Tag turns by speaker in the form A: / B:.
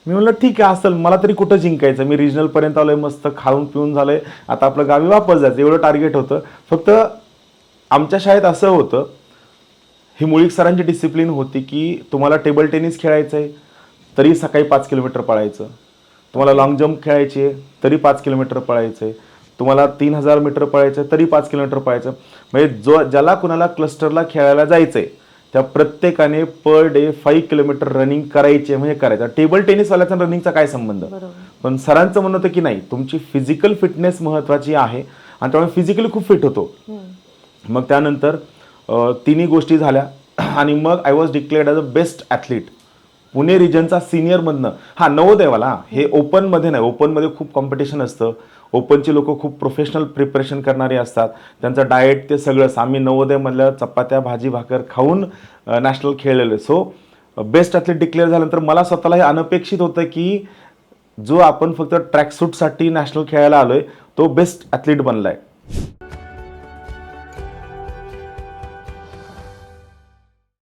A: मी म्हणलं ठीक आहे असेल, मला तरी कुठं जिंकायचं, मी रिजनलपर्यंत आलोय, मस्त खाऊन पिऊन झालंय, आता आपलं गावी वापस जायचं एवढं टार्गेट होतं. फक्त आमच्या शाळेत असं होतं, ही मुळीक सरांची डिसिप्लिन होती की तुम्हाला टेबल टेनिस खेळायचं आहे तरी सकाळी 5 किलोमीटर पळायचं, तुम्हाला लॉंग जम्प खेळायची आहे तरी 5 किलोमीटर पळायचं आहे, तुम्हाला 3000 मीटर पळायचं तरी 5 किलोमीटर पळायचं. म्हणजे ज्याला कुणाला क्लस्टरला खेळायला जायचंय त्या प्रत्येकाने पर डे 5 किलोमीटर रनिंग करायचे म्हणजे करायचं. टेबल टेनिसवाल्याचा रनिंगचा काय संबंध. पण सरांचं म्हणणं होतं की नाही, तुमची फिजिकल फिटनेस महत्त्वाची आहे आणि त्यामुळे फिजिकली खूप फिट होतो. मग त्यानंतर तिन्ही गोष्टी झाल्या आणि मग I was declared as a best athlete Pune रिजनचा सिनियरमधनं. हां, नवोदयवाला, हे ओपनमध्ये नाही, ओपनमध्ये खूप कॉम्पिटिशन असतं, ओपनची लोक खूप प्रोफेशनल प्रिपरेशन करणारे असतात, त्यांचं डाएट ते सगळंच. आम्ही नवोदयमधल्या चपात्या भाजी भाकर खाऊन नॅशनल खेळलेलो. सो बेस्ट ॲथलीट डिक्लेअर झाल्यानंतर मला स्वतःला हे अनपेक्षित होतं की जो आपण फक्त ट्रॅकसूटसाठी नॅशनल खेळायला आलोय तो बेस्ट ॲथलीट बनलाय.